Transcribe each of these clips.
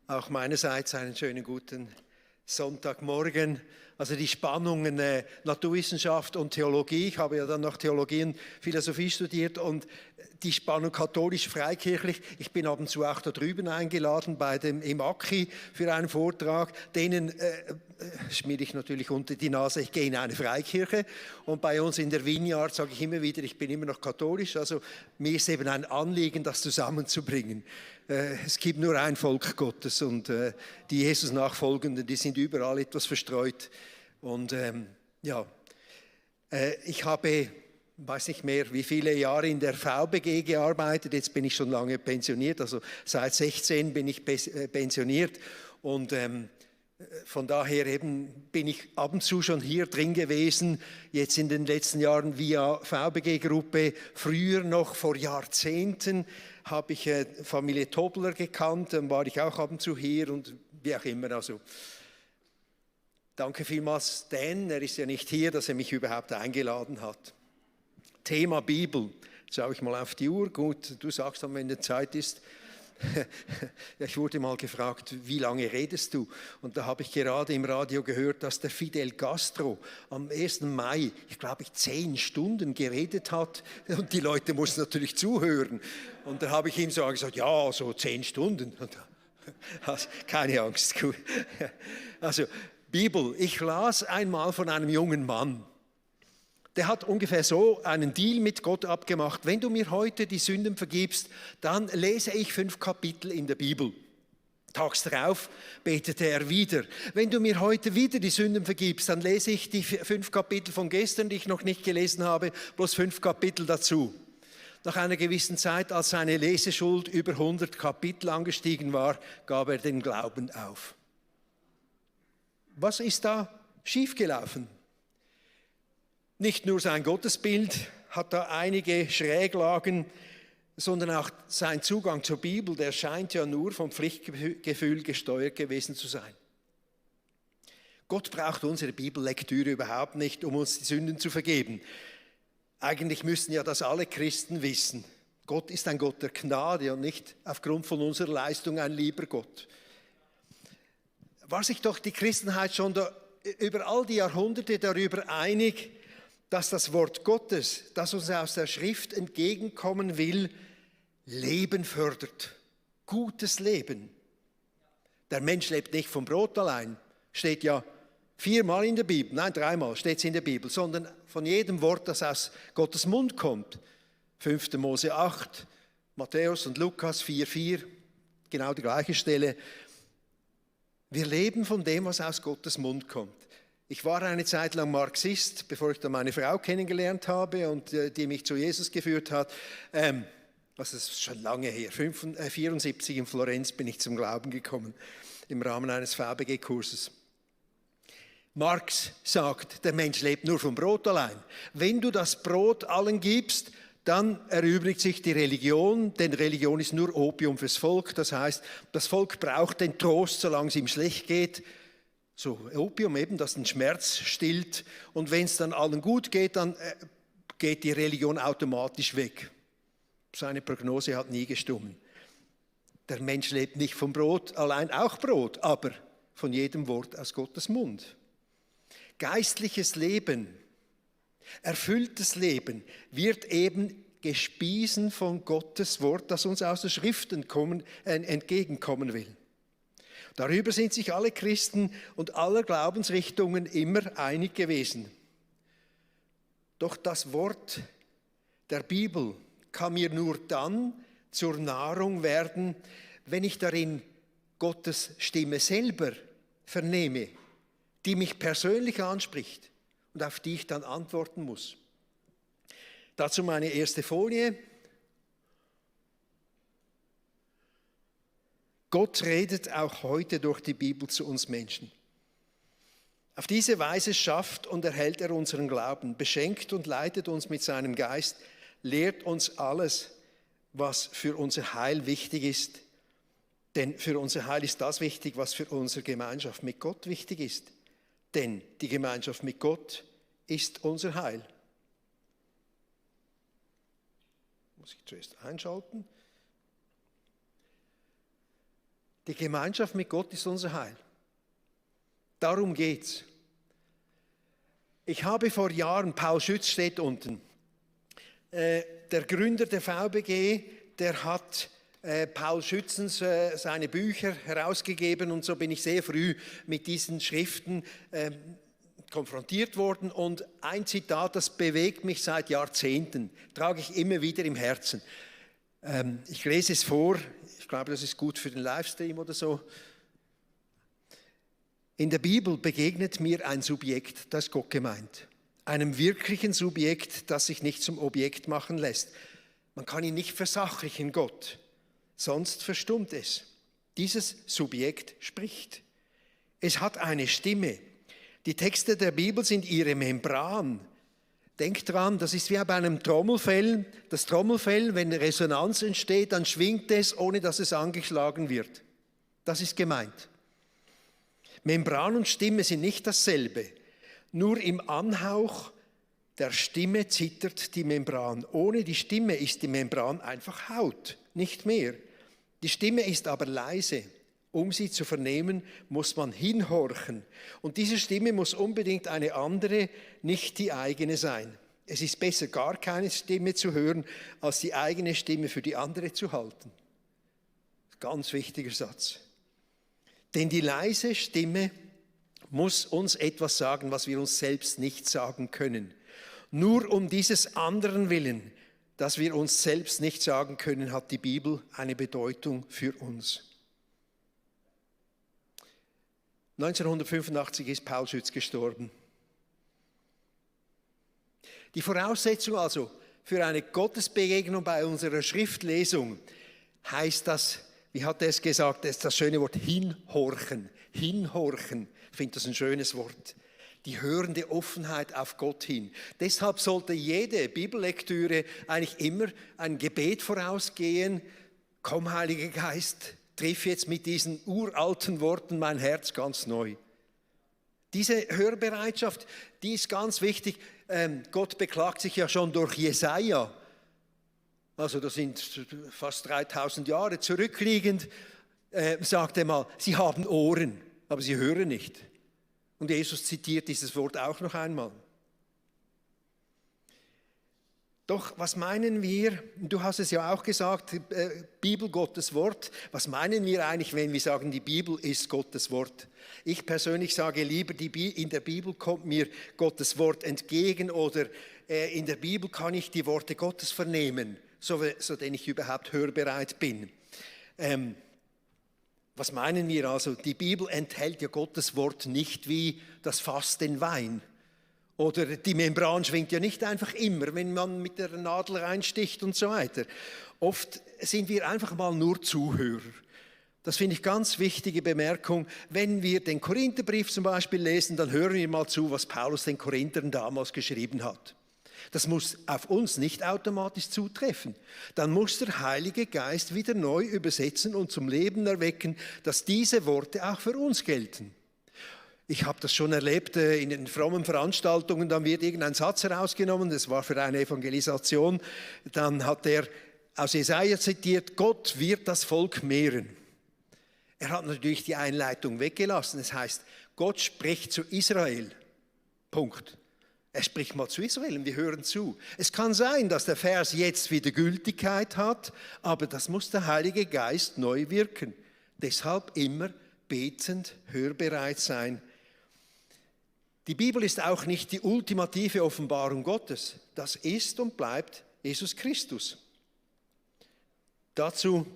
Auch meinerseits einen schönen guten Sonntagmorgen. Also die Spannungen Naturwissenschaft und Theologie. Ich habe ja dann noch Theologie und Philosophie studiert und die Spannung katholisch-freikirchlich. Ich bin ab und zu auch da drüben eingeladen bei dem Emaki für einen Vortrag. Denen schmiere ich natürlich unter die Nase, ich gehe in eine Freikirche. Und bei uns in der Vineyard sage ich immer wieder, ich bin immer noch katholisch. Also mir ist eben ein Anliegen, das zusammenzubringen. Es gibt nur ein Volk Gottes und die Jesus-Nachfolgenden, die sind überall etwas verstreut. Und ich habe, weiß nicht mehr, wie viele Jahre in der VBG gearbeitet. Jetzt bin ich schon lange pensioniert, also seit 16 bin ich pensioniert. Und von daher eben bin ich ab und zu schon hier drin gewesen, jetzt in den letzten Jahren via VBG-Gruppe. Früher noch vor Jahrzehnten habe ich Familie Tobler gekannt, dann war ich auch ab und zu hier und wie auch immer. Also danke vielmals Dan, er ist ja nicht hier, dass er mich überhaupt eingeladen hat. Thema Bibel, jetzt schaue ich mal auf die Uhr, gut, du sagst dann, wenn die Zeit ist. Ich wurde mal gefragt, wie lange redest du? Und da habe ich gerade im Radio gehört, dass der Fidel Castro am 1. Mai, ich glaube, 10 Stunden geredet hat und die Leute mussten natürlich zuhören. Und da habe ich ihm so gesagt, ja, so 10 Stunden. Also, keine Angst. Also Bibel, ich las einmal von einem jungen Mann. Der hat ungefähr so einen Deal mit Gott abgemacht. Wenn du mir heute die Sünden vergibst, dann lese ich 5 Kapitel in der Bibel. Tags darauf betete er wieder. Wenn du mir heute wieder die Sünden vergibst, dann lese ich die 5 Kapitel von gestern, die ich noch nicht gelesen habe, plus 5 Kapitel dazu. Nach einer gewissen Zeit, als seine Leseschuld über 100 Kapitel angestiegen war, gab er den Glauben auf. Was ist da schiefgelaufen? Nicht nur sein Gottesbild hat da einige Schräglagen, sondern auch sein Zugang zur Bibel, der scheint ja nur vom Pflichtgefühl gesteuert gewesen zu sein. Gott braucht unsere Bibellektüre überhaupt nicht, um uns die Sünden zu vergeben. Eigentlich müssten ja das alle Christen wissen. Gott ist ein Gott der Gnade und nicht aufgrund von unserer Leistung ein lieber Gott. War sich doch die Christenheit schon über all die Jahrhunderte darüber einig, dass das Wort Gottes, das uns aus der Schrift entgegenkommen will, Leben fördert. Gutes Leben. Der Mensch lebt nicht vom Brot allein. Steht ja 4-mal in der Bibel, nein 3-mal steht es in der Bibel, sondern von jedem Wort, das aus Gottes Mund kommt. 5. Mose 8, Matthäus und Lukas 4,4, genau die gleiche Stelle. Wir leben von dem, was aus Gottes Mund kommt. Ich war eine Zeit lang Marxist, bevor ich dann meine Frau kennengelernt habe und die mich zu Jesus geführt hat. Das ist schon lange her, 1974 in Florenz bin ich zum Glauben gekommen, im Rahmen eines VBG-Kurses. Marx sagt, der Mensch lebt nur vom Brot allein. Wenn du das Brot allen gibst, dann erübrigt sich die Religion, denn Religion ist nur Opium fürs Volk. Das heißt, das Volk braucht den Trost, solange es ihm schlecht geht. So Opium eben, das den Schmerz stillt. Und wenn es dann allen gut geht, dann geht die Religion automatisch weg. Seine Prognose hat nie gestimmt. Der Mensch lebt nicht vom Brot, allein auch Brot, aber von jedem Wort aus Gottes Mund. Geistliches Leben, erfülltes Leben wird eben gespiesen von Gottes Wort, das uns aus der Schrift entgegenkommen will. Darüber sind sich alle Christen und aller Glaubensrichtungen immer einig gewesen. Doch das Wort der Bibel kann mir nur dann zur Nahrung werden, wenn ich darin Gottes Stimme selber vernehme, die mich persönlich anspricht und auf die ich dann antworten muss. Dazu meine erste Folie. Gott redet auch heute durch die Bibel zu uns Menschen. Auf diese Weise schafft und erhält er unseren Glauben, beschenkt und leitet uns mit seinem Geist, lehrt uns alles, was für unser Heil wichtig ist. Denn für unser Heil ist das wichtig, was für unsere Gemeinschaft mit Gott wichtig ist. Denn die Gemeinschaft mit Gott ist unser Heil. Muss ich zuerst einschalten. Die Gemeinschaft mit Gott ist unser Heil. Darum geht's. Ich habe vor Jahren, Paul Schütz steht unten, der Gründer der VBG, der hat Paul Schützens seine Bücher herausgegeben und so bin ich sehr früh mit diesen Schriften konfrontiert worden und ein Zitat, das bewegt mich seit Jahrzehnten, trage ich immer wieder im Herzen. Ich lese es vor, ich glaube, das ist gut für den Livestream oder so. In der Bibel begegnet mir ein Subjekt, das ist Gott gemeint. Einem wirklichen Subjekt, das sich nicht zum Objekt machen lässt. Man kann ihn nicht versachlichen, Gott, sonst verstummt es. Dieses Subjekt spricht. Es hat eine Stimme. Die Texte der Bibel sind ihre Membran. Denkt dran, das ist wie bei einem Trommelfell. Das Trommelfell, wenn Resonanz entsteht, dann schwingt es, ohne dass es angeschlagen wird. Das ist gemeint. Membran und Stimme sind nicht dasselbe. Nur im Anhauch der Stimme zittert die Membran. Ohne die Stimme ist die Membran einfach Haut, nicht mehr. Die Stimme ist aber leise. Um sie zu vernehmen, muss man hinhorchen. Und diese Stimme muss unbedingt eine andere, nicht die eigene sein. Es ist besser, gar keine Stimme zu hören, als die eigene Stimme für die andere zu halten. Ganz wichtiger Satz. Denn die leise Stimme muss uns etwas sagen, was wir uns selbst nicht sagen können. Nur um dieses anderen Willen, das wir uns selbst nicht sagen können, hat die Bibel eine Bedeutung für uns. 1985 ist Paul Schütz gestorben. Die Voraussetzung also für eine Gottesbegegnung bei unserer Schriftlesung heißt das, wie hat er es gesagt, das ist das schöne Wort hinhorchen. Hinhorchen, ich finde das ein schönes Wort. Die hörende Offenheit auf Gott hin. Deshalb sollte jede Bibellektüre eigentlich immer ein Gebet vorausgehen. Komm, Heiliger Geist, triff jetzt mit diesen uralten Worten mein Herz ganz neu. Diese Hörbereitschaft, die ist ganz wichtig. Gott beklagt sich ja schon durch Jesaja. Also das sind fast 3000 Jahre zurückliegend, sagt er mal, sie haben Ohren, aber sie hören nicht. Und Jesus zitiert dieses Wort auch noch einmal. Doch was meinen wir, du hast es ja auch gesagt, Bibel, Gottes Wort, was meinen wir eigentlich, wenn wir sagen, die Bibel ist Gottes Wort? Ich persönlich sage lieber, in der Bibel kommt mir Gottes Wort entgegen oder in der Bibel kann ich die Worte Gottes vernehmen, so denn ich überhaupt hörbereit bin. Was meinen wir also? Die Bibel enthält ja Gottes Wort nicht wie das Fass den Wein. Oder die Membran schwingt ja nicht einfach immer, wenn man mit der Nadel reinsticht und so weiter. Oft sind wir einfach mal nur Zuhörer. Das finde ich ganz wichtige Bemerkung. Wenn wir den Korintherbrief zum Beispiel lesen, dann hören wir mal zu, was Paulus den Korinthern damals geschrieben hat. Das muss auf uns nicht automatisch zutreffen. Dann muss der Heilige Geist wieder neu übersetzen und zum Leben erwecken, dass diese Worte auch für uns gelten. Ich habe das schon erlebt in den frommen Veranstaltungen, dann wird irgendein Satz herausgenommen, das war für eine Evangelisation, dann hat er aus Jesaja zitiert, Gott wird das Volk mehren. Er hat natürlich die Einleitung weggelassen, das heißt, Gott spricht zu Israel, Punkt. Er spricht mal zu Israel und wir hören zu. Es kann sein, dass der Vers jetzt wieder Gültigkeit hat, aber das muss der Heilige Geist neu wirken. Deshalb immer betend, hörbereit sein. Die Bibel ist auch nicht die ultimative Offenbarung Gottes. Das ist und bleibt Jesus Christus. Dazu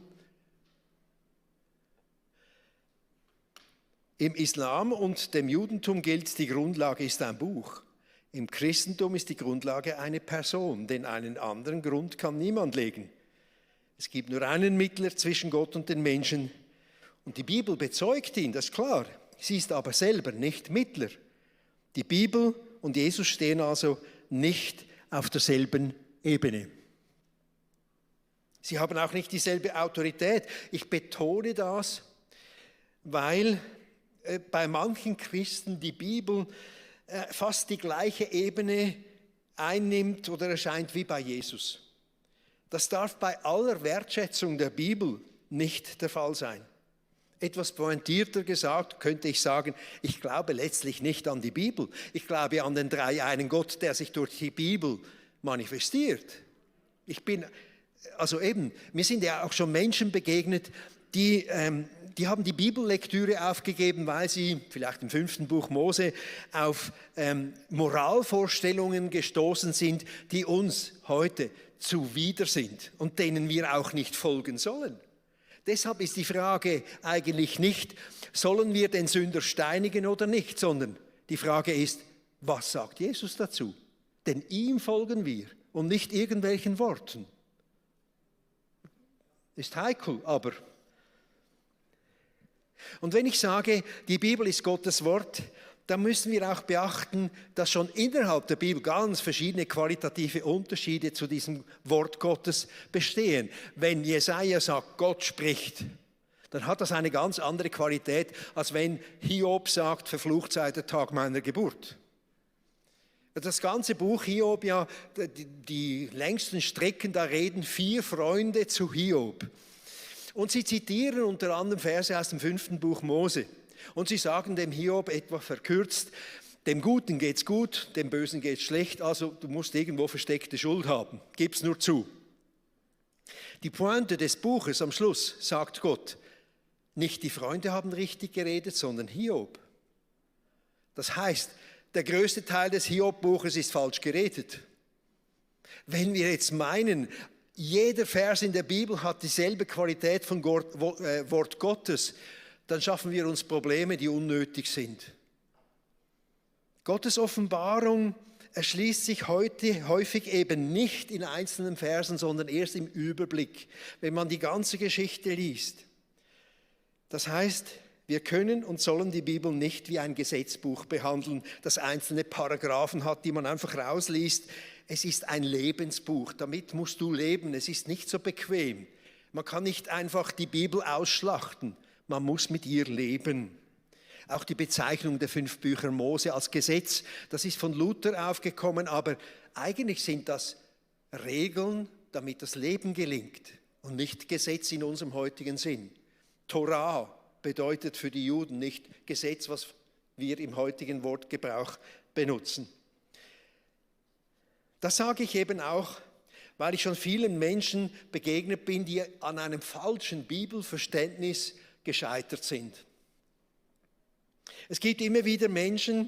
im Islam und dem Judentum gilt, die Grundlage ist ein Buch. Im Christentum ist die Grundlage eine Person, denn einen anderen Grund kann niemand legen. Es gibt nur einen Mittler zwischen Gott und den Menschen und die Bibel bezeugt ihn, das ist klar. Sie ist aber selber nicht Mittler. Die Bibel und Jesus stehen also nicht auf derselben Ebene. Sie haben auch nicht dieselbe Autorität. Ich betone das, weil bei manchen Christen die Bibel fast die gleiche Ebene einnimmt oder erscheint wie bei Jesus. Das darf bei aller Wertschätzung der Bibel nicht der Fall sein. Etwas pointierter gesagt könnte ich sagen, ich glaube letztlich nicht an die Bibel. Ich glaube an den dreieinen Gott, der sich durch die Bibel manifestiert. Mir sind ja auch schon Menschen begegnet, die haben die Bibellektüre aufgegeben, weil sie vielleicht im 5. Buch Mose auf Moralvorstellungen gestoßen sind, die uns heute zuwider sind und denen wir auch nicht folgen sollen. Deshalb ist die Frage eigentlich nicht, sollen wir den Sünder steinigen oder nicht, sondern die Frage ist, was sagt Jesus dazu? Denn ihm folgen wir und nicht irgendwelchen Worten. Ist heikel, aber. Und wenn ich sage, die Bibel ist Gottes Wort, dann müssen wir auch beachten, dass schon innerhalb der Bibel ganz verschiedene qualitative Unterschiede zu diesem Wort Gottes bestehen. Wenn Jesaja sagt, Gott spricht, dann hat das eine ganz andere Qualität, als wenn Hiob sagt, verflucht sei der Tag meiner Geburt. Das ganze Buch Hiob, ja, die längsten Strecken, da reden 4 Freunde zu Hiob. Und sie zitieren unter anderem Verse aus dem 5. Buch Mose. Und sie sagen dem Hiob etwa verkürzt, dem Guten geht's gut, dem Bösen geht's schlecht, also du musst irgendwo versteckte Schuld haben, gib's nur zu. Die Pointe des Buches am Schluss sagt Gott, nicht die Freunde haben richtig geredet, sondern Hiob. Das heißt, der größte Teil des Hiob-Buches ist falsch geredet. Wenn wir jetzt meinen, jeder Vers in der Bibel hat dieselbe Qualität von Wort Gottes, dann schaffen wir uns Probleme, die unnötig sind. Gottes Offenbarung erschließt sich heute häufig eben nicht in einzelnen Versen, sondern erst im Überblick, wenn man die ganze Geschichte liest. Das heißt, wir können und sollen die Bibel nicht wie ein Gesetzbuch behandeln, das einzelne Paragraphen hat, die man einfach rausliest. Es ist ein Lebensbuch, damit musst du leben, es ist nicht so bequem. Man kann nicht einfach die Bibel ausschlachten. Man muss mit ihr leben. Auch die Bezeichnung der 5 Bücher Mose als Gesetz, das ist von Luther aufgekommen, aber eigentlich sind das Regeln, damit das Leben gelingt und nicht Gesetz in unserem heutigen Sinn. Torah bedeutet für die Juden nicht Gesetz, was wir im heutigen Wortgebrauch benutzen. Das sage ich eben auch, weil ich schon vielen Menschen begegnet bin, die an einem falschen Bibelverständnis gescheitert sind. Es gibt immer wieder Menschen,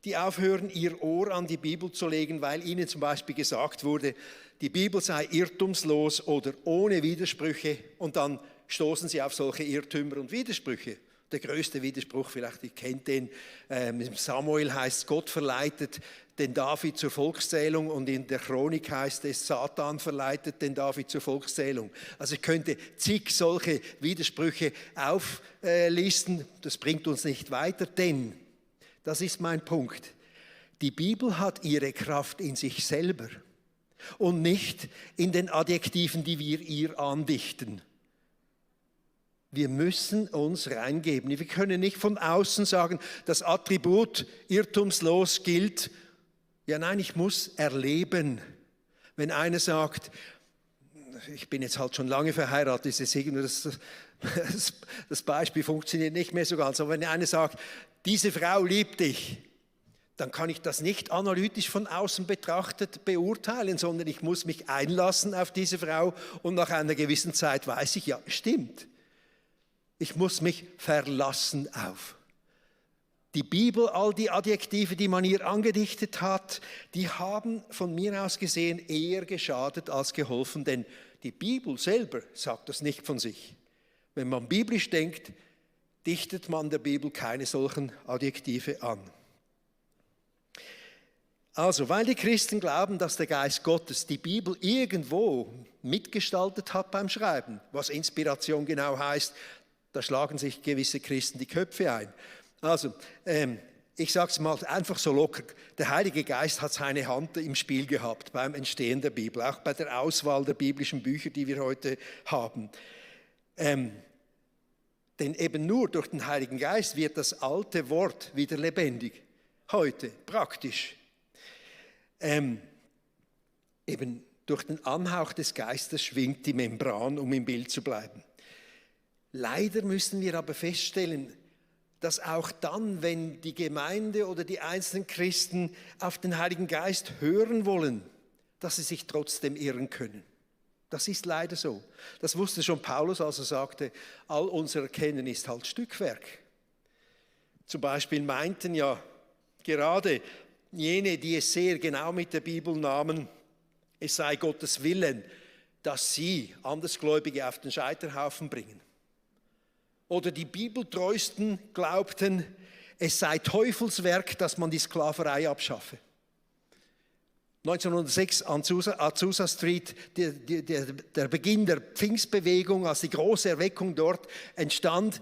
die aufhören, ihr Ohr an die Bibel zu legen, weil ihnen zum Beispiel gesagt wurde, die Bibel sei irrtumslos oder ohne Widersprüche, und dann stoßen sie auf solche Irrtümer und Widersprüche. Der größte Widerspruch, vielleicht ihr kennt den, Samuel heißt, Gott verleitet den David zur Volkszählung, und in der Chronik heißt es, Satan verleitet den David zur Volkszählung. Also ich könnte zig solche Widersprüche auflisten, das bringt uns nicht weiter, denn, das ist mein Punkt, die Bibel hat ihre Kraft in sich selber und nicht in den Adjektiven, die wir ihr andichten. Wir müssen uns reingeben. Wir können nicht von außen sagen, das Attribut irrtumslos gilt. Ja, nein, ich muss erleben. Wenn einer sagt, ich bin jetzt halt schon lange verheiratet, ist es irgendwie das Beispiel funktioniert nicht mehr so ganz. Aber wenn einer sagt, diese Frau liebt dich, dann kann ich das nicht analytisch von außen betrachtet beurteilen, sondern ich muss mich einlassen auf diese Frau, und nach einer gewissen Zeit weiß ich, ja, stimmt. Ich muss mich verlassen auf. Die Bibel, all die Adjektive, die man ihr angedichtet hat, die haben von mir aus gesehen eher geschadet als geholfen, denn die Bibel selber sagt das nicht von sich. Wenn man biblisch denkt, dichtet man der Bibel keine solchen Adjektive an. Also, weil die Christen glauben, dass der Geist Gottes die Bibel irgendwo mitgestaltet hat beim Schreiben, was Inspiration genau heißt, da schlagen sich gewisse Christen die Köpfe ein. Also, ich sage es mal einfach so locker, der Heilige Geist hat seine Hand im Spiel gehabt beim Entstehen der Bibel, auch bei der Auswahl der biblischen Bücher, die wir heute haben. Denn eben nur durch den Heiligen Geist wird das alte Wort wieder lebendig, heute, praktisch. Eben durch den Anhauch des Geistes schwingt die Membran, um im Bild zu bleiben. Leider müssen wir aber feststellen, dass auch dann, wenn die Gemeinde oder die einzelnen Christen auf den Heiligen Geist hören wollen, dass sie sich trotzdem irren können. Das ist leider so. Das wusste schon Paulus, als er sagte, all unser Erkennen ist halt Stückwerk. Zum Beispiel meinten ja gerade jene, die es sehr genau mit der Bibel nahmen, es sei Gottes Willen, dass sie Andersgläubige auf den Scheiterhaufen bringen. Oder die Bibeltreuesten glaubten, es sei Teufelswerk, dass man die Sklaverei abschaffe. 1906 an Azusa Street, der Beginn der Pfingstbewegung, als die große Erweckung dort entstand,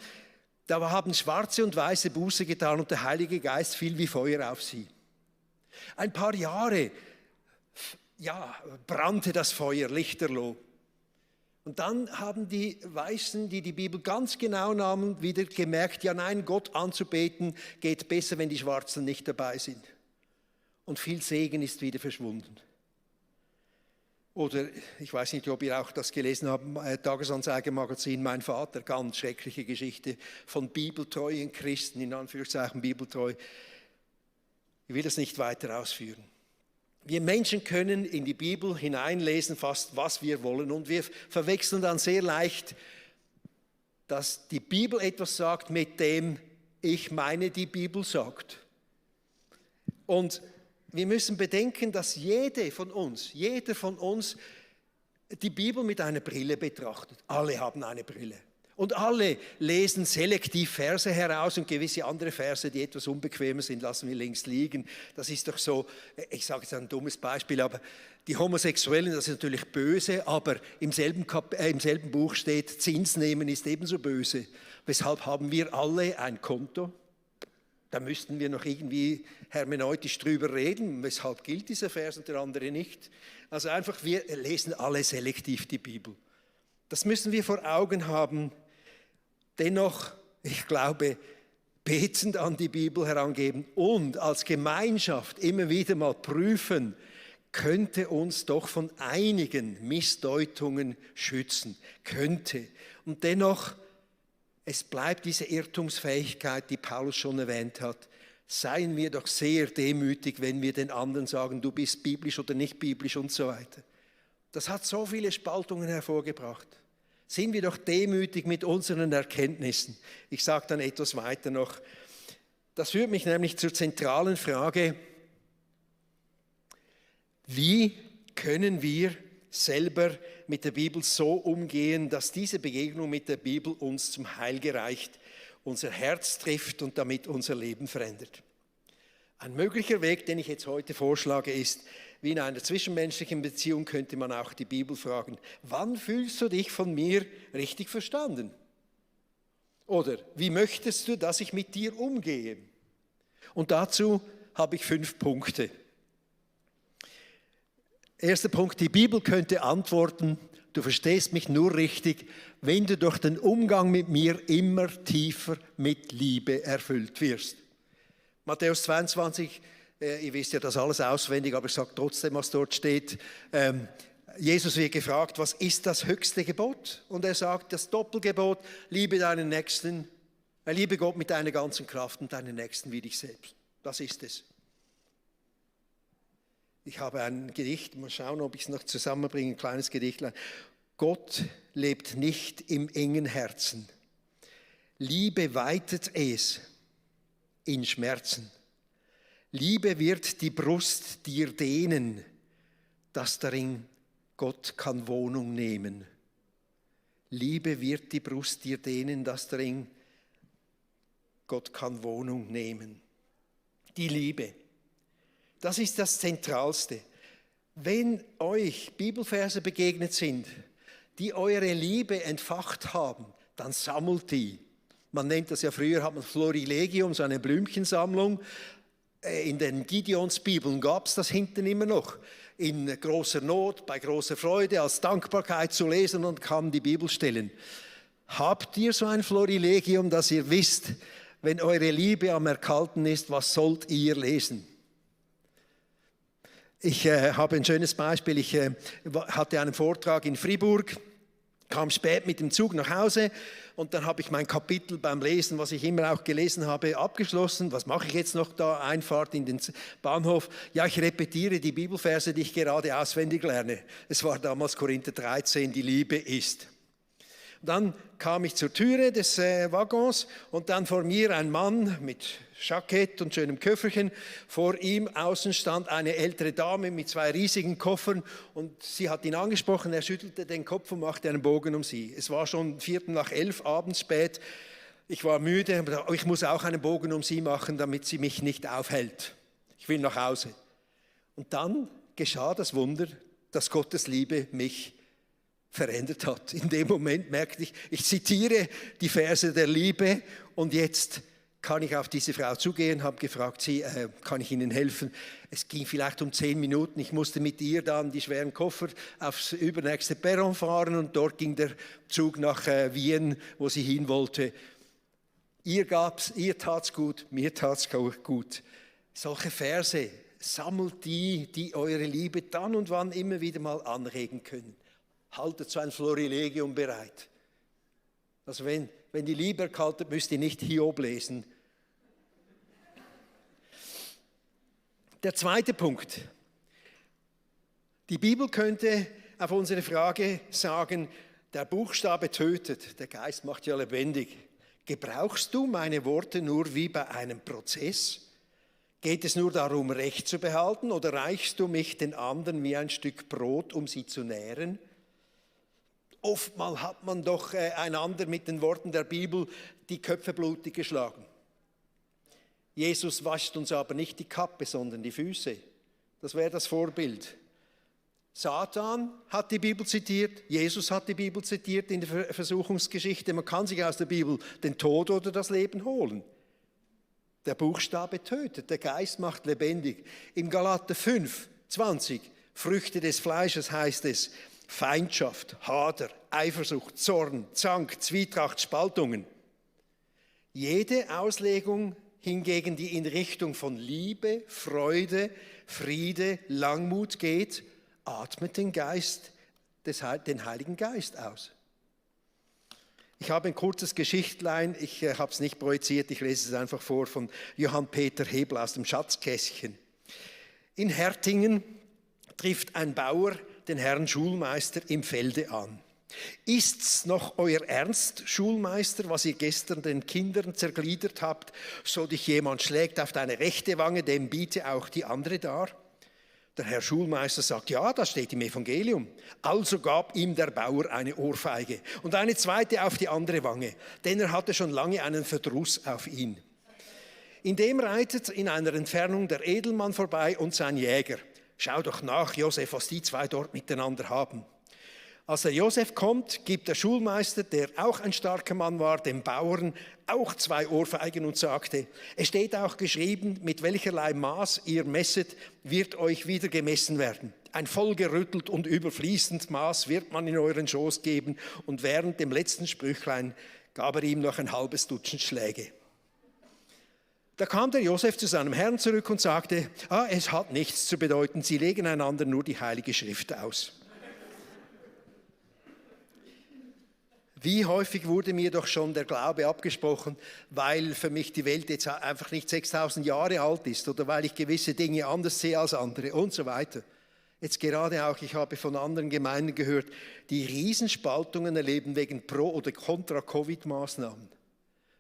da haben Schwarze und Weiße Buße getan und der Heilige Geist fiel wie Feuer auf sie. Ein paar Jahre brannte das Feuer lichterloh. Und dann haben die Weißen, die die Bibel ganz genau nahmen, wieder gemerkt, ja nein, Gott anzubeten geht besser, wenn die Schwarzen nicht dabei sind. Und viel Segen ist wieder verschwunden. Oder, ich weiß nicht, ob ihr auch das gelesen habt, Tagesanzeiger-Magazin, mein Vater, ganz schreckliche Geschichte von bibeltreuen Christen, in Anführungszeichen bibeltreu. Ich will das nicht weiter ausführen. Wir Menschen können in die Bibel hineinlesen, fast was wir wollen. Und wir verwechseln dann sehr leicht, dass die Bibel etwas sagt, mit dem ich meine, die Bibel sagt. Und wir müssen bedenken, dass jeder von uns die Bibel mit einer Brille betrachtet. Alle haben eine Brille. Und alle lesen selektiv Verse heraus und gewisse andere Verse, die etwas unbequemer sind, lassen wir links liegen. Das ist doch so, ich sage jetzt ein dummes Beispiel, aber die Homosexuellen, das ist natürlich böse, aber im selben Buch steht, Zins nehmen ist ebenso böse. Weshalb haben wir alle ein Konto? Da müssten wir noch irgendwie hermeneutisch drüber reden, weshalb gilt dieser Vers und der andere nicht. Also einfach, wir lesen alle selektiv die Bibel. Das müssen wir vor Augen haben. Dennoch, ich glaube, betend an die Bibel herangeben und als Gemeinschaft immer wieder mal prüfen, könnte uns doch von einigen Missdeutungen schützen. Könnte. Und dennoch, es bleibt diese Irrtumsfähigkeit, die Paulus schon erwähnt hat. Seien wir doch sehr demütig, wenn wir den anderen sagen, du bist biblisch oder nicht biblisch und so weiter. Das hat so viele Spaltungen hervorgebracht. Sind wir doch demütig mit unseren Erkenntnissen. Ich sage dann etwas weiter noch. Das führt mich nämlich zur zentralen Frage, wie können wir selber mit der Bibel so umgehen, dass diese Begegnung mit der Bibel uns zum Heil gereicht, unser Herz trifft und damit unser Leben verändert. Ein möglicher Weg, den ich jetzt heute vorschlage, ist, wie in einer zwischenmenschlichen Beziehung könnte man auch die Bibel fragen, wann fühlst du dich von mir richtig verstanden? Oder wie möchtest du, dass ich mit dir umgehe? Und dazu habe ich 5 Punkte. Erster Punkt, die Bibel könnte antworten, du verstehst mich nur richtig, wenn du durch den Umgang mit mir immer tiefer mit Liebe erfüllt wirst. Matthäus 22, ihr wisst ja das alles auswendig, aber ich sage trotzdem, was dort steht. Jesus wird gefragt, was ist das höchste Gebot? Und er sagt, das Doppelgebot, liebe deinen Nächsten, liebe Gott mit deiner ganzen Kraft und deinen Nächsten wie dich selbst. Das ist es. Ich habe ein Gedicht, mal schauen, ob ich es noch zusammenbringe, ein kleines Gedicht. Gott lebt nicht im engen Herzen. Liebe weitet es in Schmerzen. Liebe wird die Brust dir dehnen, dass darin Gott kann Wohnung nehmen. Liebe wird die Brust dir dehnen, dass darin Gott kann Wohnung nehmen. Die Liebe. Das ist das Zentralste. Wenn euch Bibelverse begegnet sind, die eure Liebe entfacht haben, dann sammelt die. Man nennt das ja, früher hat man Florilegium, so eine Blümchensammlung. In den Gideonsbibeln gab es das hinten immer noch. In großer Not, bei großer Freude, als Dankbarkeit zu lesen und kamen die Bibelstellen. Habt ihr so ein Florilegium, dass ihr wisst, wenn eure Liebe am Erkalten ist, was sollt ihr lesen? Ich habe ein schönes Beispiel. Ich hatte einen Vortrag in Fribourg Kam spät mit dem Zug nach Hause und dann habe ich mein Kapitel beim Lesen, was ich immer auch gelesen habe, abgeschlossen. Was mache ich jetzt noch da? Einfahrt in den Bahnhof. Ja, ich repetiere die Bibelverse, die ich gerade auswendig lerne. Es war damals Korinther 13, die Liebe ist. Dann kam ich zur Türe des Waggons und dann vor mir ein Mann mit Jackett und schönem Köfferchen. Vor ihm außen stand eine ältere Dame mit 2 riesigen Koffern und sie hat ihn angesprochen. Er schüttelte den Kopf und machte einen Bogen um sie. Es war schon 11:15 abends spät. Ich war müde, aber ich muss auch einen Bogen um sie machen, damit sie mich nicht aufhält. Ich will nach Hause. Und dann geschah das Wunder, dass Gottes Liebe mich verändert hat. In dem Moment merkte ich zitiere die Verse der Liebe und jetzt kann ich auf diese Frau zugehen, habe gefragt, kann ich Ihnen helfen? Es ging vielleicht um 10 Minuten. Ich musste mit ihr dann die schweren Koffer aufs übernächste Perron fahren und dort ging der Zug nach Wien, wo sie hin wollte. Ihr tat's gut, mir tat's gut. Solche Verse, sammelt die eure Liebe dann und wann immer wieder mal anregen können. Haltet so ein Florilegium bereit. Also wenn die Liebe erkaltet, müsst ihr nicht Hiob lesen. Der zweite Punkt. Die Bibel könnte auf unsere Frage sagen, der Buchstabe tötet, der Geist macht ja lebendig. Gebrauchst du meine Worte nur wie bei einem Prozess? Geht es nur darum, Recht zu behalten oder reichst du mich den anderen wie ein Stück Brot, um sie zu nähren? Oftmals hat man doch einander mit den Worten der Bibel die Köpfe blutig geschlagen. Jesus wascht uns aber nicht die Kappe, sondern die Füße. Das wäre das Vorbild. Satan hat die Bibel zitiert, Jesus hat die Bibel zitiert in der Versuchungsgeschichte. Man kann sich aus der Bibel den Tod oder das Leben holen. Der Buchstabe tötet, der Geist macht lebendig. Im Galater 5:20, Früchte des Fleisches heißt es, Feindschaft, Hader, Eifersucht, Zorn, Zank, Zwietracht, Spaltungen. Jede Auslegung hingegen, die in Richtung von Liebe, Freude, Friede, Langmut geht, atmet den Heiligen Geist aus. Ich habe ein kurzes Geschichtlein, ich habe es nicht projiziert, ich lese es einfach vor von Johann Peter Hebel aus dem Schatzkästchen. In Hertingen trifft ein Bauer den Herrn Schulmeister im Felde an. Ist's noch euer Ernst, Schulmeister, was ihr gestern den Kindern zergliedert habt, so dich jemand schlägt auf deine rechte Wange, dem biete auch die andere dar? Der Herr Schulmeister sagt, ja, das steht im Evangelium. Also gab ihm der Bauer eine Ohrfeige und eine zweite auf die andere Wange, denn er hatte schon lange einen Verdruss auf ihn. Indem reitet in einer Entfernung der Edelmann vorbei und sein Jäger. Schau doch nach, Josef, was die zwei dort miteinander haben. Als der Josef kommt, gibt der Schulmeister, der auch ein starker Mann war, dem Bauern auch 2 Ohrfeigen und sagte, es steht auch geschrieben, mit welcherlei Maß ihr messet, wird euch wieder gemessen werden. Ein vollgerüttelt und überfließend Maß wird man in euren Schoß geben und während dem letzten Sprüchlein gab er ihm noch ein halbes Dutzend Schläge. Da kam der Josef zu seinem Herrn zurück und sagte, es hat nichts zu bedeuten, sie legen einander nur die Heilige Schrift aus. Wie häufig wurde mir doch schon der Glaube abgesprochen, weil für mich die Welt jetzt einfach nicht 6000 Jahre alt ist oder weil ich gewisse Dinge anders sehe als andere und so weiter. Jetzt gerade auch, ich habe von anderen Gemeinden gehört, die Riesenspaltungen erleben wegen Pro- oder Contra-Covid-Maßnahmen.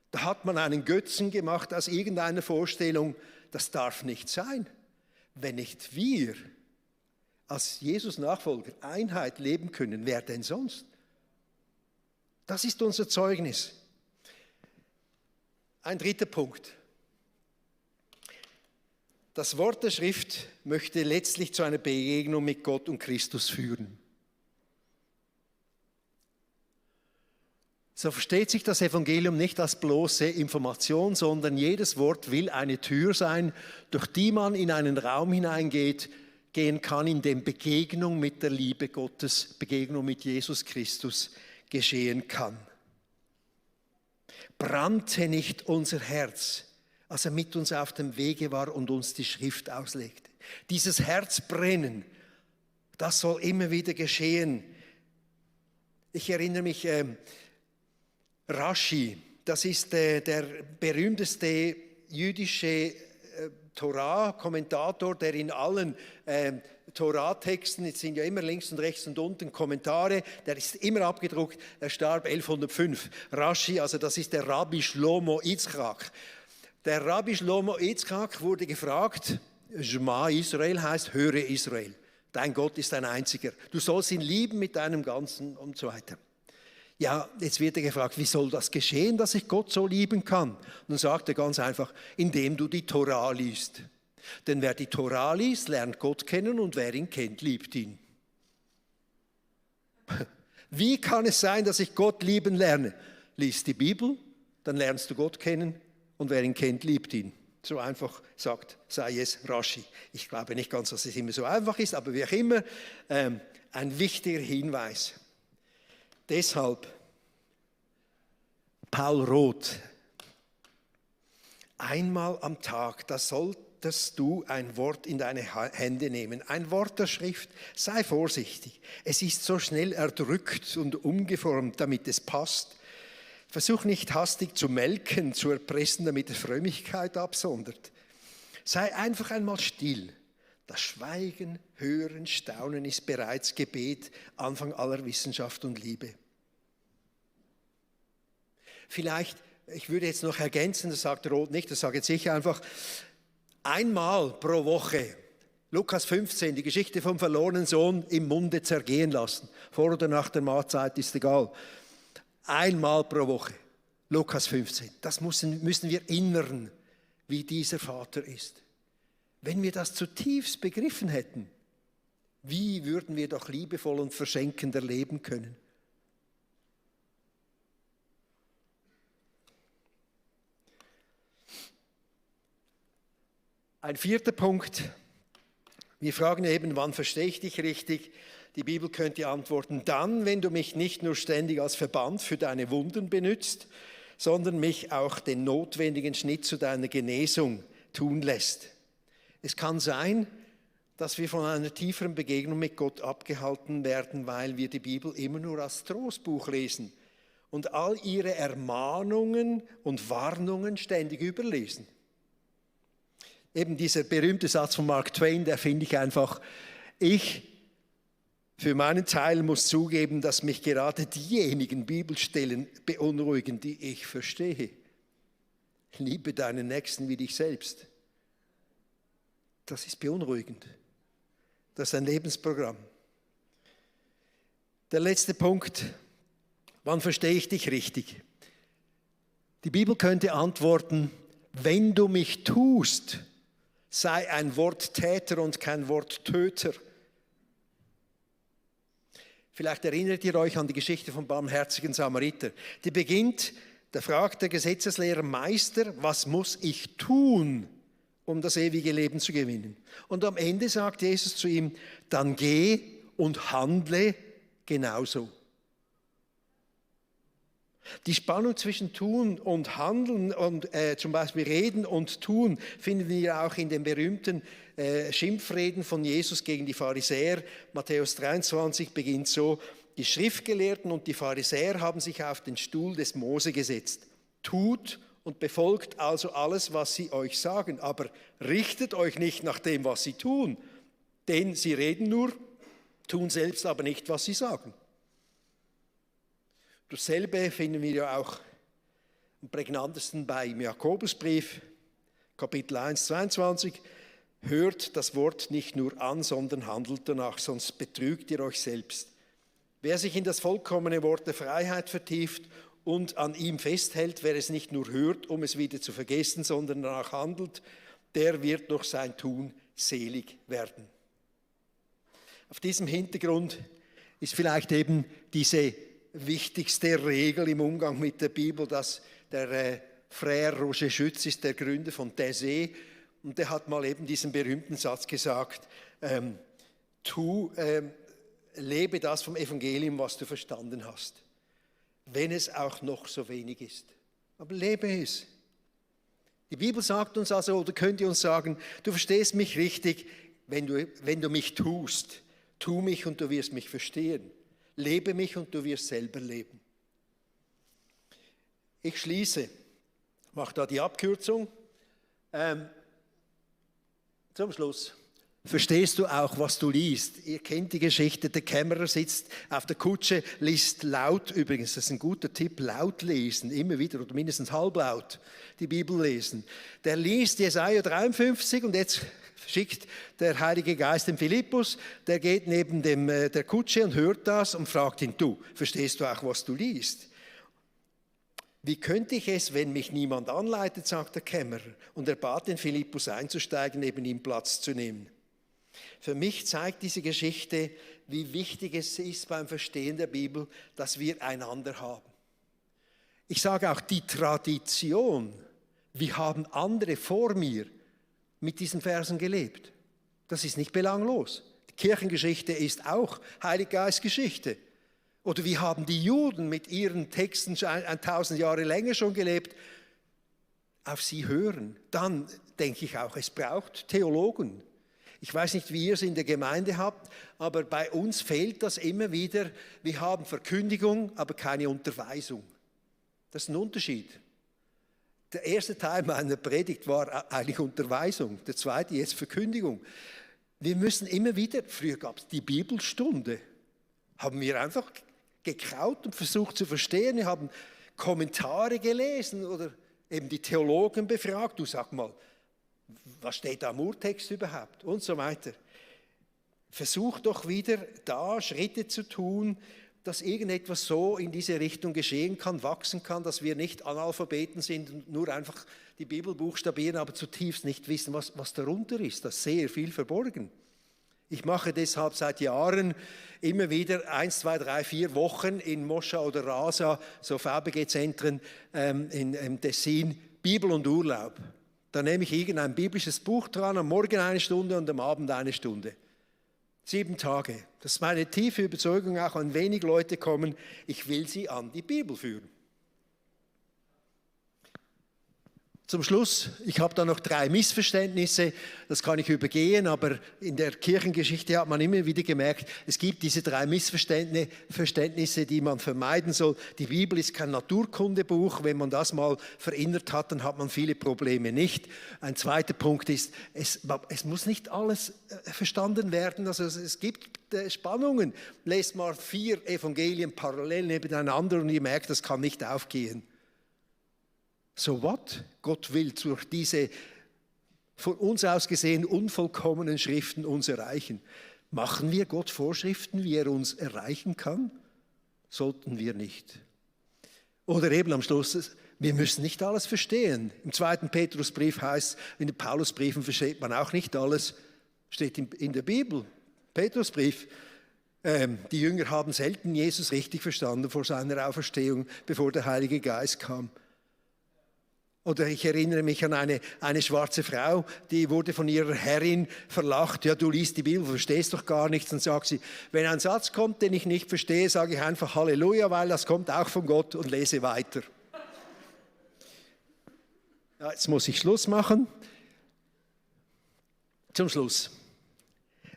Da hat man einen Götzen gemacht aus irgendeiner Vorstellung, das darf nicht sein. Wenn nicht wir als Jesus-Nachfolger Einheit leben können, wer denn sonst? Das ist unser Zeugnis. Ein dritter Punkt. Das Wort der Schrift möchte letztlich zu einer Begegnung mit Gott und Christus führen. So versteht sich das Evangelium nicht als bloße Information, sondern jedes Wort will eine Tür sein, durch die man in einen Raum gehen kann, in dem Begegnung mit der Liebe Gottes, Begegnung mit Jesus Christus geschehen kann. Brannte nicht unser Herz, als er mit uns auf dem Wege war und uns die Schrift auslegte. Dieses Herzbrennen, das soll immer wieder geschehen. Ich erinnere mich, Rashi, das ist der berühmteste jüdische Torah-Kommentator, der in allen Torah-Texten, jetzt sind ja immer links und rechts und unten Kommentare, der ist immer abgedruckt, er starb 1105. Rashi, also das ist der Rabbi Shlomo Yitzchak. Der Rabbi Shlomo Yitzchak wurde gefragt, Shema Israel heißt, höre Israel. Dein Gott ist ein einziger. Du sollst ihn lieben mit deinem Ganzen und so weiter. Ja, jetzt wird er gefragt, wie soll das geschehen, dass ich Gott so lieben kann? Und dann sagt er ganz einfach, indem du die Torah liest. Denn wer die Torah liest, lernt Gott kennen und wer ihn kennt, liebt ihn. Wie kann es sein, dass ich Gott lieben lerne? Lies die Bibel, dann lernst du Gott kennen und wer ihn kennt, liebt ihn. So einfach sagt, sei es Rashi. Ich glaube nicht ganz, dass es immer so einfach ist, aber wie auch immer, ein wichtiger Hinweis. Deshalb, Paul Roth, einmal am Tag, da solltest du ein Wort in deine Hände nehmen, ein Wort der Schrift. Sei vorsichtig, es ist so schnell erdrückt und umgeformt, damit es passt. Versuch nicht hastig zu melken, zu erpressen, damit es Frömmigkeit absondert. Sei einfach einmal still. Das Schweigen, Hören, Staunen ist bereits Gebet, Anfang aller Wissenschaft und Liebe. Vielleicht, ich würde jetzt noch ergänzen, das sagt Roth nicht, das sage jetzt ich einfach, einmal pro Woche, Lukas 15, die Geschichte vom verlorenen Sohn im Munde zergehen lassen. Vor oder nach der Mahlzeit ist egal. Einmal pro Woche, Lukas 15. Das müssen wir erinnern, wie dieser Vater ist. Wenn wir das zutiefst begriffen hätten, wie würden wir doch liebevoll und verschenkender leben können? Ein vierter Punkt. Wir fragen eben, wann verstehe ich dich richtig? Die Bibel könnte antworten, dann, wenn du mich nicht nur ständig als Verband für deine Wunden benützt, sondern mich auch den notwendigen Schnitt zu deiner Genesung tun lässt. Es kann sein, dass wir von einer tieferen Begegnung mit Gott abgehalten werden, weil wir die Bibel immer nur als Trostbuch lesen und all ihre Ermahnungen und Warnungen ständig überlesen. Eben dieser berühmte Satz von Mark Twain, der finde ich einfach, ich für meinen Teil muss zugeben, dass mich gerade diejenigen Bibelstellen beunruhigen, die ich verstehe. Liebe deinen Nächsten wie dich selbst. Das ist beunruhigend. Das ist ein Lebensprogramm. Der letzte Punkt, wann verstehe ich dich richtig? Die Bibel könnte antworten, wenn du mich tust, sei ein Worttäter und kein Worttöter. Vielleicht erinnert ihr euch an die Geschichte vom barmherzigen Samariter. Die beginnt, da fragt der Gesetzeslehrer, Meister, was muss ich tun, um das ewige Leben zu gewinnen? Und am Ende sagt Jesus zu ihm, dann geh und handle genauso. Die Spannung zwischen Tun und Handeln und zum Beispiel Reden und Tun finden wir auch in den berühmten Schimpfreden von Jesus gegen die Pharisäer. Matthäus 23 beginnt so, die Schriftgelehrten und die Pharisäer haben sich auf den Stuhl des Mose gesetzt. Tut und befolgt also alles, was sie euch sagen, aber richtet euch nicht nach dem, was sie tun, denn sie reden nur, tun selbst aber nicht, was sie sagen. Dasselbe finden wir ja auch am prägnantesten beim Jakobusbrief, Kapitel 1, 22. Hört das Wort nicht nur an, sondern handelt danach, sonst betrügt ihr euch selbst. Wer sich in das vollkommene Wort der Freiheit vertieft und an ihm festhält, wer es nicht nur hört, um es wieder zu vergessen, sondern danach handelt, der wird durch sein Tun selig werden. Auf diesem Hintergrund ist vielleicht eben diese wichtigste Regel im Umgang mit der Bibel, dass der Frère Roger Schütz ist der Gründer von Taizé und der hat mal eben diesen berühmten Satz gesagt, lebe das vom Evangelium, was du verstanden hast, wenn es auch noch so wenig ist. Aber lebe es. Die Bibel sagt uns also, oder könnt ihr uns sagen, du verstehst mich richtig, wenn du mich tust. Tu mich und du wirst mich verstehen. Lebe mich und du wirst selber leben. Ich schließe, mache da die Abkürzung. Zum Schluss. Verstehst du auch, was du liest? Ihr kennt die Geschichte, der Kämmerer sitzt auf der Kutsche, liest laut, übrigens, das ist ein guter Tipp, laut lesen, immer wieder oder mindestens halblaut die Bibel lesen. Der liest Jesaja 53 und jetzt schickt der Heilige Geist den Philippus, der geht neben der Kutsche und hört das und fragt ihn, du, verstehst du auch, was du liest? Wie könnte ich es, wenn mich niemand anleitet, sagt der Kämmerer. Und er bat den Philippus einzusteigen, neben ihm Platz zu nehmen. Für mich zeigt diese Geschichte, wie wichtig es ist beim Verstehen der Bibel, dass wir einander haben. Ich sage auch die Tradition, wie haben andere vor mir mit diesen Versen gelebt. Das ist nicht belanglos. Die Kirchengeschichte ist auch Heiliggeistgeschichte. Oder wie haben die Juden mit ihren Texten 1000 Jahre länger schon gelebt? Auf sie hören. Dann denke ich auch, es braucht Theologen. Ich weiß nicht, wie ihr es in der Gemeinde habt, aber bei uns fehlt das immer wieder. Wir haben Verkündigung, aber keine Unterweisung. Das ist ein Unterschied. Der erste Teil meiner Predigt war eigentlich Unterweisung, der zweite jetzt Verkündigung. Wir müssen immer wieder, früher gab es die Bibelstunde, haben wir einfach gekaut und versucht zu verstehen. Wir haben Kommentare gelesen oder eben die Theologen befragt. Du sag mal, was steht da im Urtext überhaupt? Und so weiter. Versuch doch wieder da Schritte zu tun, dass irgendetwas so in diese Richtung geschehen kann, wachsen kann, dass wir nicht Analphabeten sind und nur einfach die Bibel buchstabieren, aber zutiefst nicht wissen, was darunter ist. Das ist sehr viel verborgen. Ich mache deshalb seit Jahren immer wieder 1, 2, 3, 4 Wochen in Moscha oder Rasa, so VBG-Zentren im Tessin, Bibel und Urlaub. Da nehme ich irgendein biblisches Buch dran, am Morgen 1 Stunde und am Abend 1 Stunde. 7 Tage. Das ist meine tiefe Überzeugung, auch wenn wenig Leute kommen, ich will sie an die Bibel führen. Zum Schluss, ich habe da noch 3 Missverständnisse, das kann ich übergehen, aber in der Kirchengeschichte hat man immer wieder gemerkt, es gibt diese 3 Missverständnisse, die man vermeiden soll. Die Bibel ist kein Naturkundebuch, wenn man das mal verinnerlicht hat, dann hat man viele Probleme nicht. Ein zweiter Punkt ist, es muss nicht alles verstanden werden, also es gibt Spannungen. Lest mal 4 Evangelien parallel nebeneinander und ihr merkt, das kann nicht aufgehen. So what? Gott will durch diese von uns aus gesehen unvollkommenen Schriften uns erreichen. Machen wir Gott Vorschriften, wie er uns erreichen kann? Sollten wir nicht. Oder eben am Schluss, wir müssen nicht alles verstehen. Im 2. Petrusbrief heißt, in den Paulusbriefen versteht man auch nicht alles, steht in der Bibel. Petrusbrief. Die Jünger haben selten Jesus richtig verstanden vor seiner Auferstehung, bevor der Heilige Geist kam. Oder ich erinnere mich an eine schwarze Frau, die wurde von ihrer Herrin verlacht. Ja, du liest die Bibel, verstehst doch gar nichts. Dann sagt sie, wenn ein Satz kommt, den ich nicht verstehe, sage ich einfach Halleluja, weil das kommt auch von Gott und lese weiter. Ja, jetzt muss ich Schluss machen. Zum Schluss.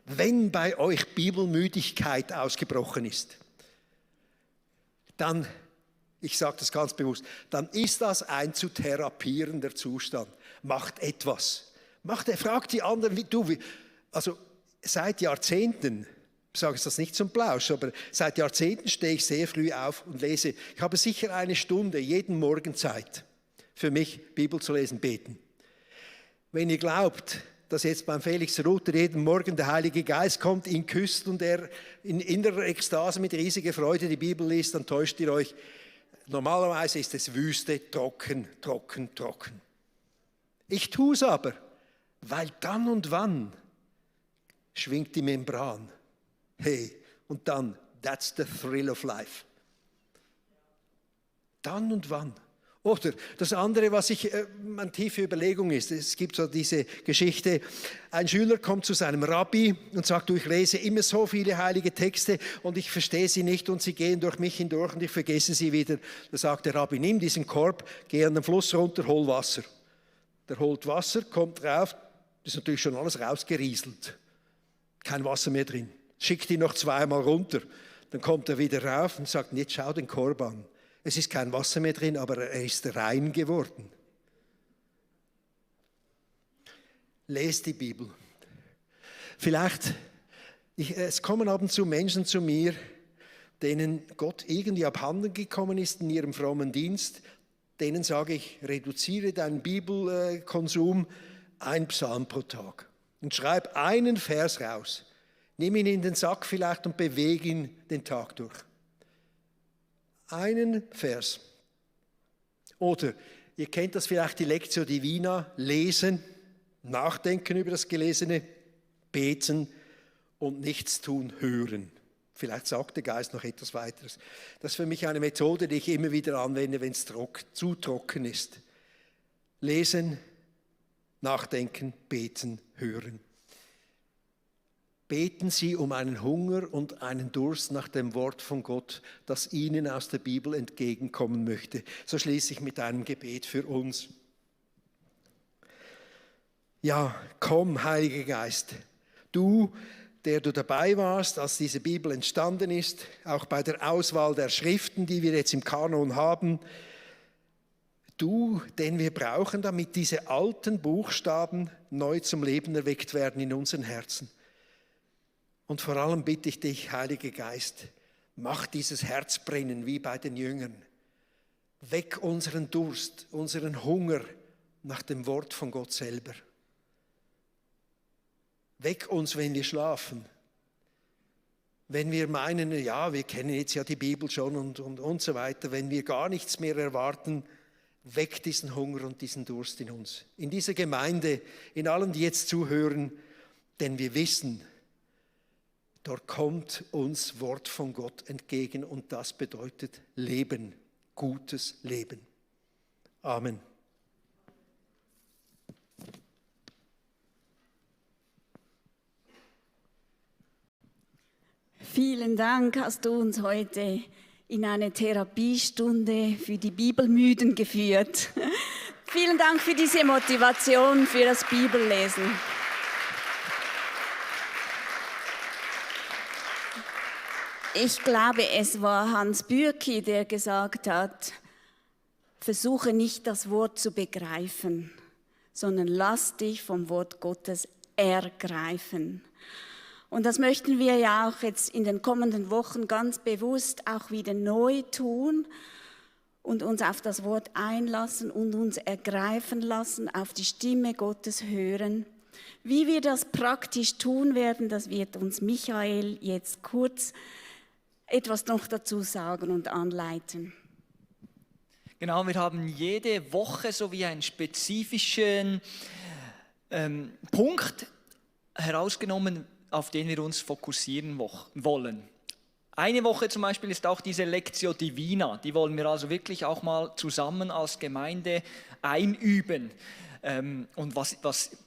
Wenn bei euch Bibelmüdigkeit ausgebrochen ist, dann, ich sage das ganz bewusst, dann ist das ein zu therapierender Zustand. Macht etwas. Fragt die anderen, also seit Jahrzehnten, ich sage das nicht zum Plausch, aber seit Jahrzehnten stehe ich sehr früh auf und lese. Ich habe sicher 1 Stunde jeden Morgen Zeit für mich, Bibel zu lesen, beten. Wenn ihr glaubt, dass jetzt beim Felix Ruther jeden Morgen der Heilige Geist kommt, ihn küsst und er in innerer Ekstase mit riesiger Freude die Bibel liest, dann täuscht ihr euch. Normalerweise ist es Wüste, trocken, trocken, trocken. Ich tue es aber, weil dann und wann schwingt die Membran. Hey, und dann, that's the thrill of life. Dann und wann. Oder das andere, was eine tiefe Überlegung ist, es gibt so diese Geschichte, ein Schüler kommt zu seinem Rabbi und sagt, du, ich lese immer so viele heilige Texte und ich verstehe sie nicht und sie gehen durch mich hindurch und ich vergesse sie wieder. Da sagt der Rabbi, nimm diesen Korb, geh an den Fluss runter, hol Wasser. Der holt Wasser, kommt drauf, das ist natürlich schon alles rausgerieselt. Kein Wasser mehr drin. Schickt ihn noch 2-mal runter. Dann kommt er wieder rauf und sagt, jetzt schau den Korb an. Es ist kein Wasser mehr drin, aber er ist rein geworden. Lest die Bibel. Vielleicht, es kommen ab und zu Menschen zu mir, denen Gott irgendwie abhanden gekommen ist in ihrem frommen Dienst. Denen sage ich, reduziere deinen Bibelkonsum 1 Psalm pro Tag und schreib einen Vers raus. Nimm ihn in den Sack vielleicht und bewege ihn den Tag durch. Einen Vers. Oder, ihr kennt das vielleicht, die Lectio Divina, lesen, nachdenken über das Gelesene, beten und nichts tun, hören. Vielleicht sagt der Geist noch etwas weiteres. Das ist für mich eine Methode, die ich immer wieder anwende, wenn es zu trocken ist. Lesen, nachdenken, beten, hören. Beten Sie um einen Hunger und einen Durst nach dem Wort von Gott, das Ihnen aus der Bibel entgegenkommen möchte. So schließe ich mit einem Gebet für uns. Ja, komm, Heiliger Geist, du, der du dabei warst, als diese Bibel entstanden ist, auch bei der Auswahl der Schriften, die wir jetzt im Kanon haben, du, den wir brauchen, damit diese alten Buchstaben neu zum Leben erweckt werden in unseren Herzen. Und vor allem bitte ich dich, Heiliger Geist, mach dieses Herz brennen wie bei den Jüngern. Weck unseren Durst, unseren Hunger nach dem Wort von Gott selber. Weck uns, wenn wir schlafen. Wenn wir meinen, ja, wir kennen jetzt ja die Bibel schon und so weiter. Wenn wir gar nichts mehr erwarten, weck diesen Hunger und diesen Durst in uns. In dieser Gemeinde, in allen, die jetzt zuhören, denn wir wissen, dort kommt uns Wort von Gott entgegen und das bedeutet Leben, gutes Leben. Amen. Vielen Dank, hast du uns heute in eine Therapiestunde für die Bibelmüden geführt. Vielen Dank für diese Motivation für das Bibellesen. Ich glaube, es war Hans Bürki, der gesagt hat, versuche nicht das Wort zu begreifen, sondern lass dich vom Wort Gottes ergreifen. Und das möchten wir ja auch jetzt in den kommenden Wochen ganz bewusst auch wieder neu tun und uns auf das Wort einlassen und uns ergreifen lassen, auf die Stimme Gottes hören. Wie wir das praktisch tun werden, das wird uns Michael jetzt kurz etwas noch dazu sagen und anleiten. Genau, wir haben jede Woche so wie einen spezifischen Punkt herausgenommen, auf den wir uns fokussieren wollen. Eine Woche zum Beispiel ist auch diese Lectio Divina, die wollen wir also wirklich auch mal zusammen als Gemeinde einüben. Und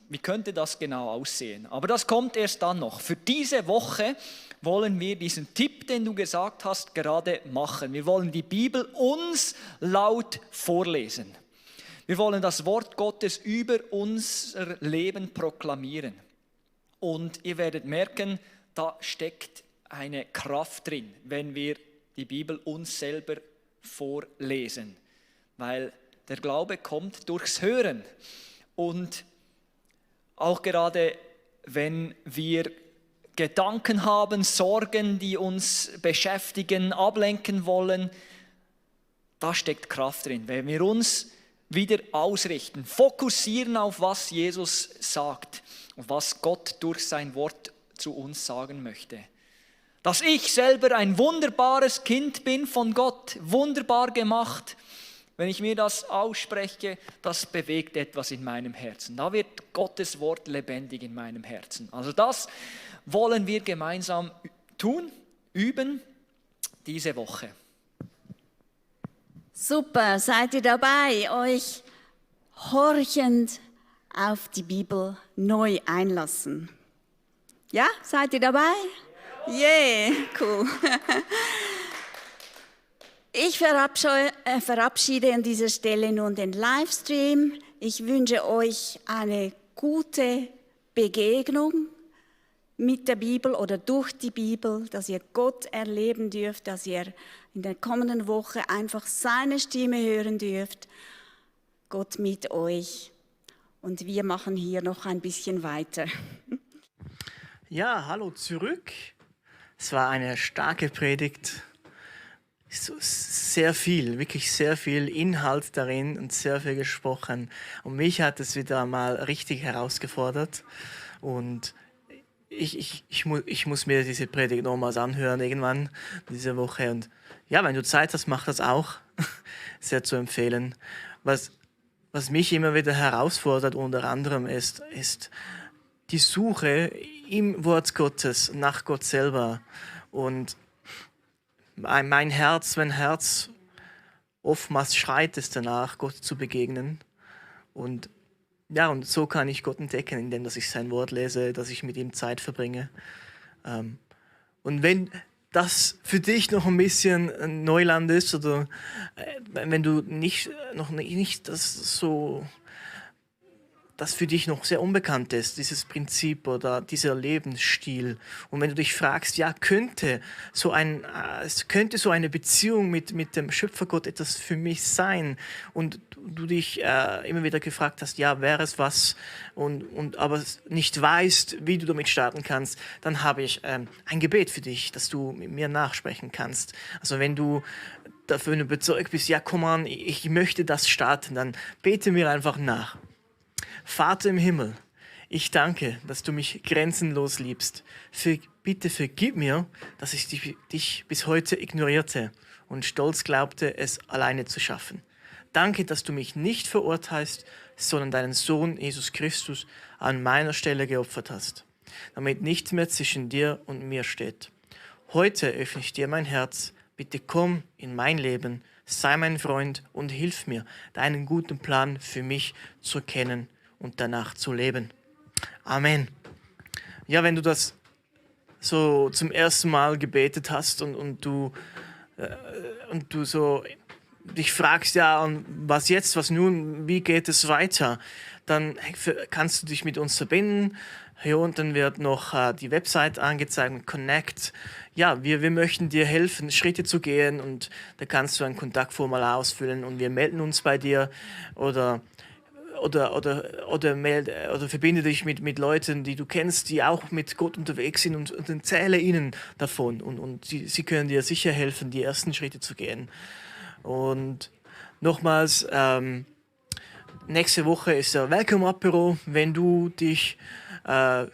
wie könnte das genau aussehen? Aber das kommt erst dann noch. Für diese Woche wollen wir diesen Tipp, den du gesagt hast, gerade machen. Wir wollen die Bibel uns laut vorlesen. Wir wollen das Wort Gottes über unser Leben proklamieren. Und ihr werdet merken, da steckt eine Kraft drin, wenn wir die Bibel uns selber vorlesen. Weil der Glaube kommt durchs Hören. Und auch gerade wenn wir Gedanken haben, Sorgen, die uns beschäftigen, ablenken wollen, da steckt Kraft drin. Wenn wir uns wieder ausrichten, fokussieren auf was Jesus sagt und was Gott durch sein Wort zu uns sagen möchte. Dass ich selber ein wunderbares Kind bin von Gott, wunderbar gemacht. Wenn ich mir das ausspreche, das bewegt etwas in meinem Herzen. Da wird Gottes Wort lebendig in meinem Herzen. Also das wollen wir gemeinsam tun, üben, diese Woche. Super, seid ihr dabei, euch horchend auf die Bibel neu einlassen? Ja, seid ihr dabei? Yeah, cool. Ich verabschiede an dieser Stelle nun den Livestream. Ich wünsche euch eine gute Begegnung mit der Bibel oder durch die Bibel, dass ihr Gott erleben dürft, dass ihr in der kommenden Woche einfach seine Stimme hören dürft. Gott mit euch. Und wir machen hier noch ein bisschen weiter. Ja, hallo zurück. Es war eine starke Predigt. So sehr viel, wirklich sehr viel Inhalt darin und sehr viel gesprochen. Und mich hat es wieder mal richtig herausgefordert. Und ich muss mir diese Predigt nochmals anhören irgendwann diese Woche. Und ja, wenn du Zeit hast, mach das auch. Sehr zu empfehlen. Was mich immer wieder herausfordert, unter anderem ist die Suche im Wort Gottes, nach Gott selber. Und mein Herz oftmals schreit es danach, Gott zu begegnen. Und ja, und so kann ich Gott entdecken, indem dass ich sein Wort lese, dass ich mit ihm Zeit verbringe. Und wenn das für dich noch ein bisschen Neuland ist oder wenn du noch nicht das für dich noch sehr unbekannt ist, dieses Prinzip oder dieser Lebensstil. Und wenn du dich fragst, ja, könnte so eine Beziehung mit dem Schöpfergott etwas für mich sein? Und du dich immer wieder gefragt hast, ja, wäre es was? Und aber nicht weißt, wie du damit starten kannst, dann habe ich ein Gebet für dich, dass du mit mir nachsprechen kannst. Also wenn du dafür überzeugt bist, ja, komm an, ich möchte das starten, dann bete mir einfach nach. Vater im Himmel, ich danke, dass du mich grenzenlos liebst. Bitte vergib mir, dass ich dich bis heute ignorierte und stolz glaubte, es alleine zu schaffen. Danke, dass du mich nicht verurteilst, sondern deinen Sohn Jesus Christus an meiner Stelle geopfert hast, damit nichts mehr zwischen dir und mir steht. Heute öffne ich dir mein Herz. Bitte komm in mein Leben, sei mein Freund und hilf mir, deinen guten Plan für mich zu kennen und danach zu leben. Amen. Ja, wenn du das so zum ersten Mal gebetet hast und du so dich fragst, ja, und was jetzt, was nun, wie geht es weiter, dann kannst du dich mit uns verbinden. Hier unten wird noch die Website angezeigt, Connect. Ja, wir möchten dir helfen, Schritte zu gehen und da kannst du ein Kontaktformular ausfüllen und wir melden uns bei dir oder verbinde dich mit Leuten, die du kennst, die auch mit Gott unterwegs sind und erzähle ihnen davon und sie können dir sicher helfen, die ersten Schritte zu gehen. Und nochmals, nächste Woche ist der Welcome-Apero. Wenn du dich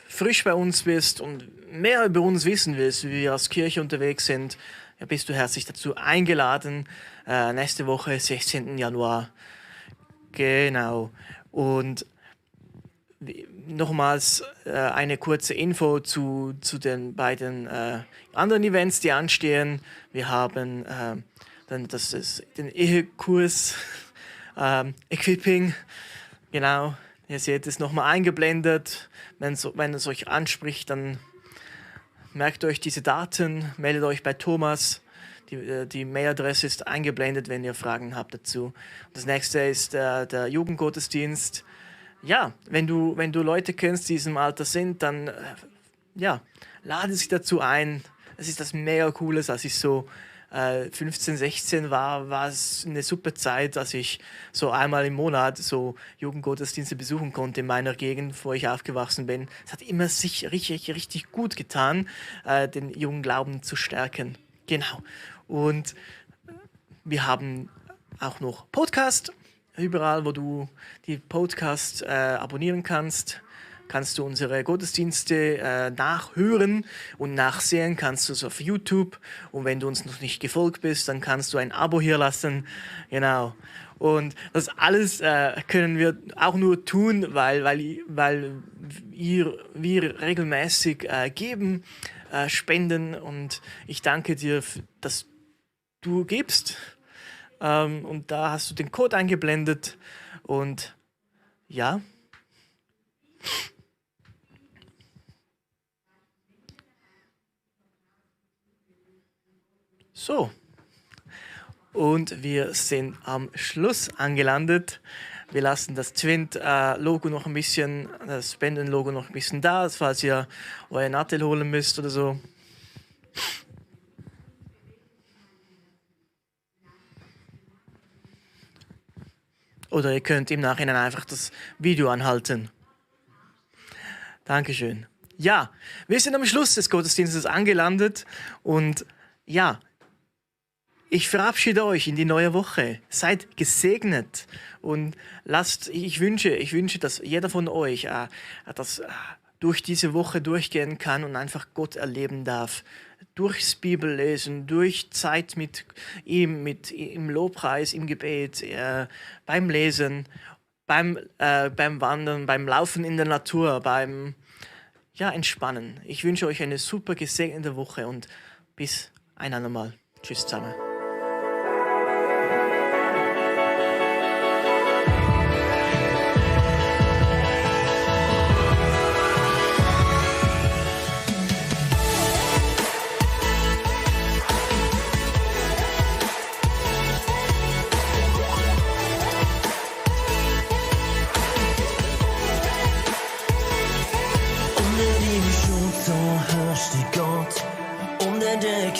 frisch bei uns bist und mehr über uns wissen willst, wie wir als Kirche unterwegs sind, ja, bist du herzlich dazu eingeladen. Nächste Woche, 16. Januar. Genau. Und nochmals eine kurze Info zu den beiden anderen Events, die anstehen. Wir haben den Ehekurs, Equipping, genau. Ihr seht es nochmal eingeblendet. Wenn es euch anspricht, dann merkt euch diese Daten, meldet euch bei Thomas. Die Mailadresse ist eingeblendet, wenn ihr Fragen habt dazu. Das nächste ist der Jugendgottesdienst. Ja, wenn du Leute kennst, die in diesem Alter sind, dann lade sie dazu ein. Es ist das mega Cooles, als ich so 15, 16 war es eine super Zeit, dass ich so einmal im Monat so Jugendgottesdienste besuchen konnte in meiner Gegend, wo ich aufgewachsen bin. Es hat immer sich richtig gut getan, den jungen Glauben zu stärken. Genau. Und wir haben auch noch Podcast. Überall, wo du die Podcast abonnieren kannst du unsere Gottesdienste nachhören und nachsehen, kannst du es auf YouTube. Und wenn du uns noch nicht gefolgt bist, dann kannst du ein Abo hier lassen. Genau. Und das alles können wir auch nur tun, weil wir regelmäßig geben, spenden. Und ich danke dir, dass du gibst. Und da hast du den Code eingeblendet. Und ja. So, und wir sind am Schluss angelandet. Wir lassen das Twint-Logo noch ein bisschen, das Spenden-Logo noch ein bisschen da, falls ihr euer Nattel holen müsst oder so. Oder ihr könnt im Nachhinein einfach das Video anhalten. Dankeschön. Ja, wir sind am Schluss des Gottesdienstes angelandet und ja, ich verabschiede euch in die neue Woche. Seid gesegnet und ich wünsche, dass jeder von euch durch diese Woche durchgehen kann und einfach Gott erleben darf. Durchs Bibellesen, durch Zeit mit ihm, im Lobpreis, im Gebet, beim Lesen, beim Wandern, beim Laufen in der Natur, beim Entspannen. Ich wünsche euch eine super gesegnete Woche und bis ein andermal. Tschüss zusammen.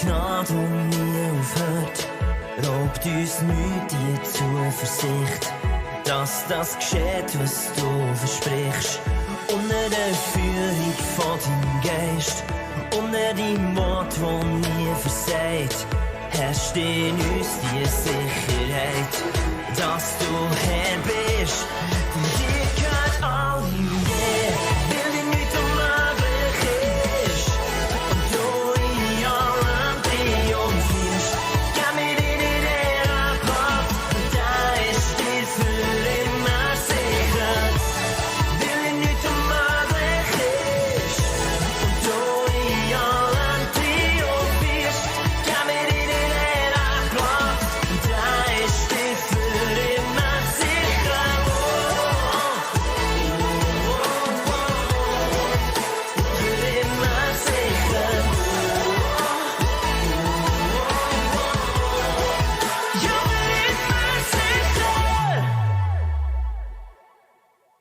Gnade, die nie aufhört, raubt uns nicht die Zuversicht, dass das geschieht, was du versprichst. Unter der Führung von deinem Geist, unter deinem Wort, das nie versagt, herrscht in uns die Sicherheit, dass du Herr bist.